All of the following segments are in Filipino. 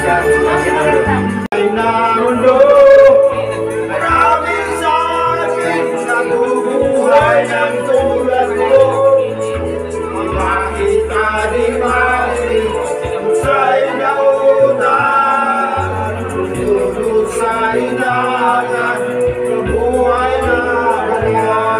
Ay namundo, maraming sa akin nabubuhay ng tulad ko. Bakit ari-ari sa inautan, tulog sa inalan, mabuhay na halihan.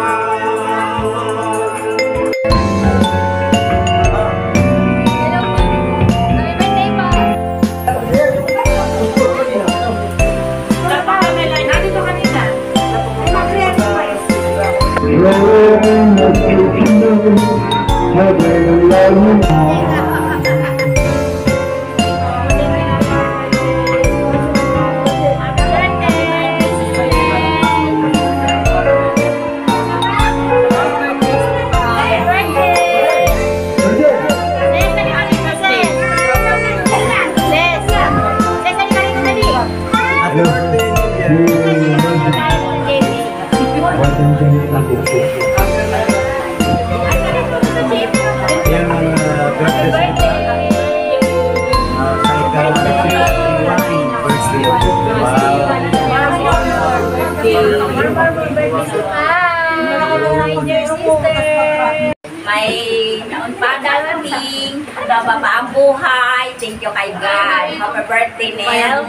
May naunpadalating, nababa ang buhay. Thank you kay God. Happy birthday, Nel.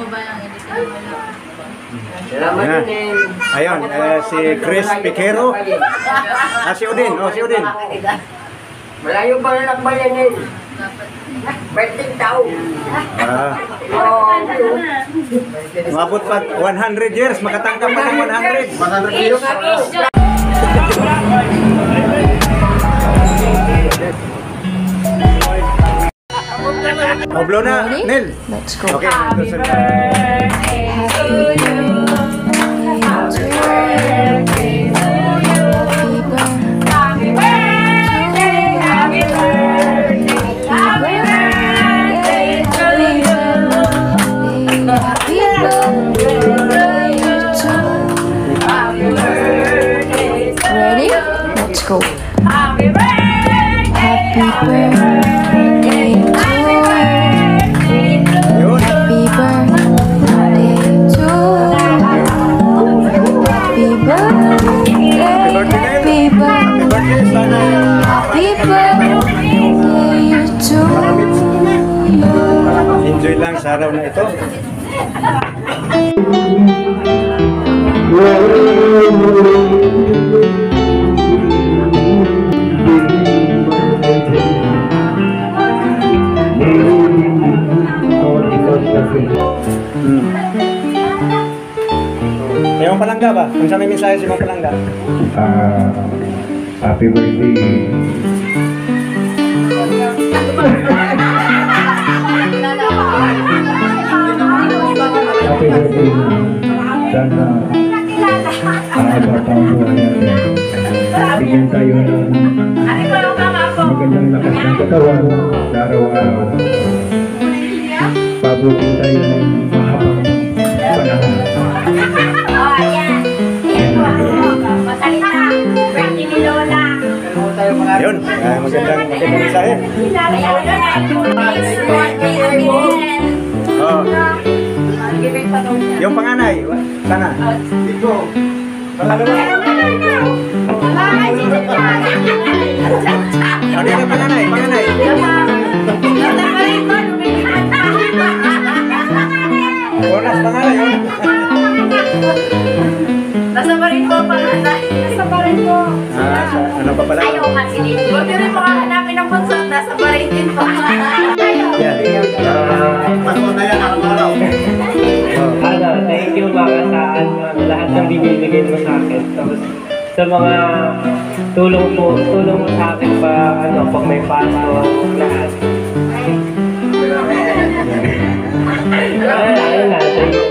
Ayun, si Chris Piquero. Si Udin, si Udin. Malayo pa na nakbayan Nel. Birthday tao. Mabot pa 100 years, makatangkap pa ng 100. 100 kilos. Blow na, Nel. Let's go. Okay, Ready? Let's go. Happy birthday to you. Happy birthday to you. Happy birthday. Happy birthday. Happy birthday to you. enjoy lang sa araw na ito. Yung palangga ba? Kung saan may mensahe si Mang Palangga? Happy birthday. Happy birthday. Sana habang buhay natin, bigyan tayo ng magandang lakas ng katawan sa araw-araw. Pabutin tayo ng mahabang panahon. Yun, magandang mensahe. Yung panganay, sana. Dito. Ano yung panganay? Panganay. Oras panganay. Nasa pa rin po, panganay. Nasa pa rin po. Ano pa pala? Ayaw kasi dito. Huwag rin mo kahanapin ng bunso. Nasa pa rin din po. Yan. Ano na yan araw-araw? Thank you mga sa lahat ng binibigay mo sa akin. Tapos sa mga tulong mo sa akin pag may paso, lahat. Ayun na, thank you.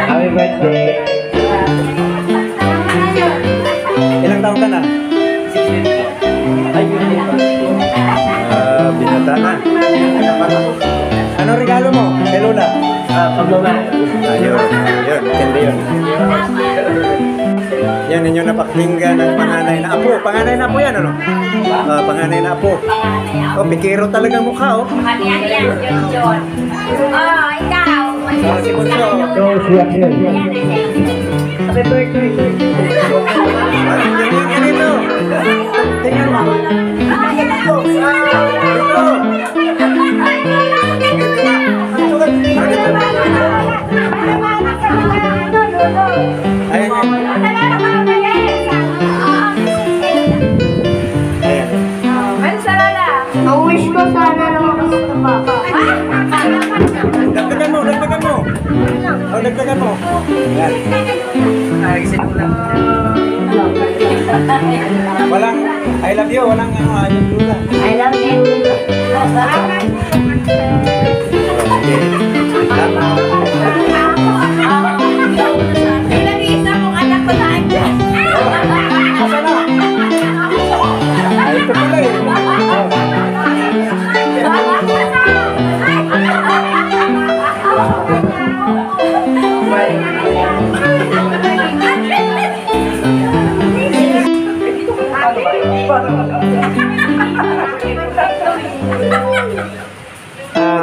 Happy birthday. Ilang taon ka na? 16. Ayun. Binata na. Ano regalo mo kay Lola? pagmamahal. Ayun, ayun, hindi yun. Yan ninyo napakinggan ng panganay na apo. Panganay na apo yan, ano? Panganay na apo. Oh, pikiro talaga mukha, oh. Yan, John. Oh, ikaw. Si Bunso. So, siya yan. Happy birthday! Yan ito. Tingnan mo. Ayan, Wish ko sana naman kasi ito papa. dagdagan mo, dagdagan mo. Oh, dagdagan mo. Yan. Walang, I love you, walang yung duda. I love you. Pinag-iisa mong anak ko na andyan. Asa na? Ay, ito pala eh.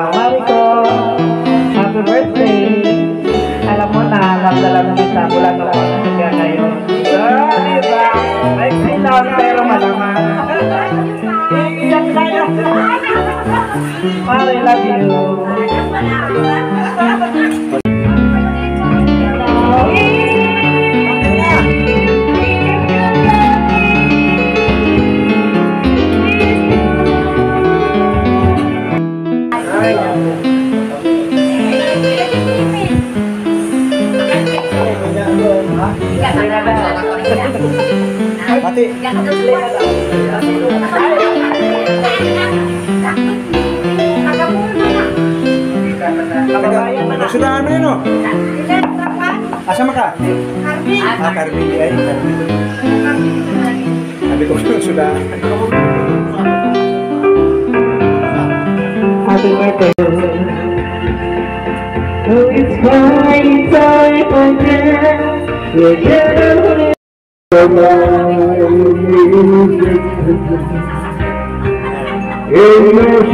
Mariko, happy birthday! Alam mo na, alam kita mula nung kaya ngayon. Diba? Ay, kailangan pero malaman. Iiyak tayo. Mari, love you. Mati. Sudah ano yun, oh? Asa ka? Carmen. Ay, Carmen. Sabi ko sudah. Happy birthday. Oh, it's my time again. You're getting In your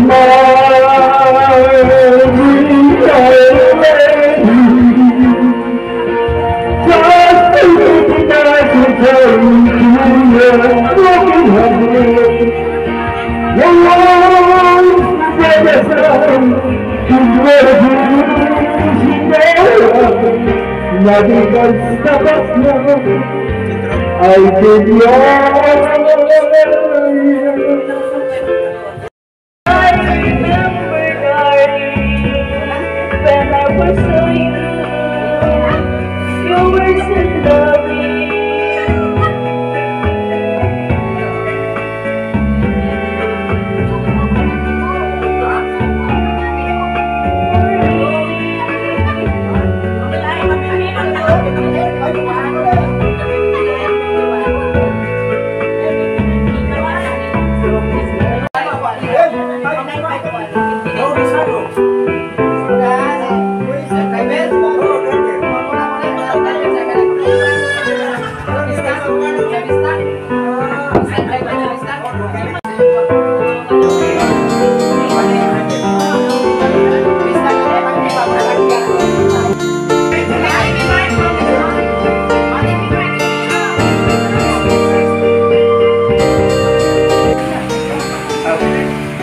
I did I remember, darling, when I was so young, you were so lovely.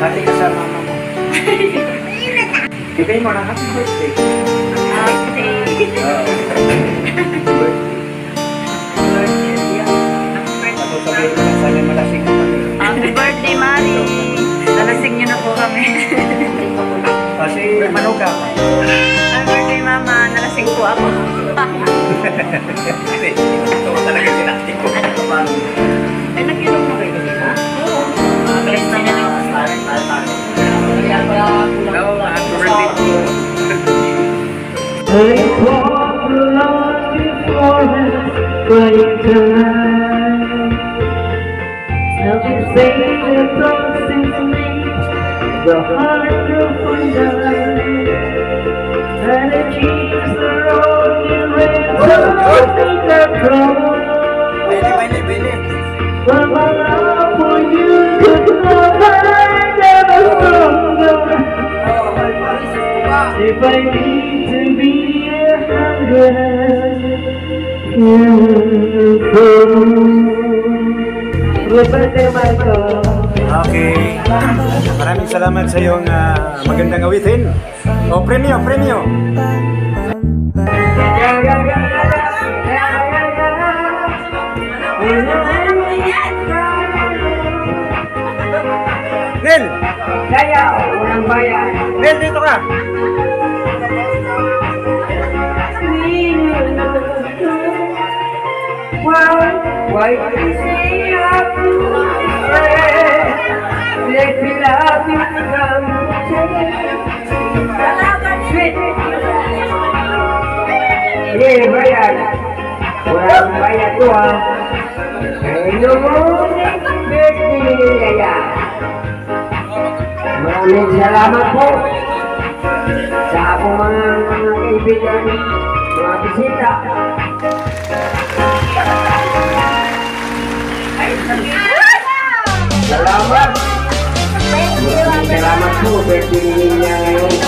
Mati ka sa mama mo. Bigay mo na happy birthday. Tapos sabihin mo na sana malasing ka kami. Happy birthday, Mari. Nalasing niyo na po kami. Kasi manuka. Happy birthday, Mama. Nalasing po ako. Ito talaga sinakti ko. Ano ko ba? Ay, nag-inom mo kayo kasi, ha? Bless na lang. No, happy birthday. I walked along before us, crying tonight. Now you say the thoughts into me, the heart will find out. And it's Bili. If I need to be 100 Roberto Michael. Okay. Maraming salamat sa iyong magandang awitin. O, premyo. Nel! Sayaw, unang bayan. Nel, dito ka! Why do you say I'm let me love you from bayan. Walang bayan to ha. Hello mo, birthday ni Yaya. Maraming salamat po sa akong mga kaibigan, mga bisita. Salamat! Salamat po, birthday niya ngayon.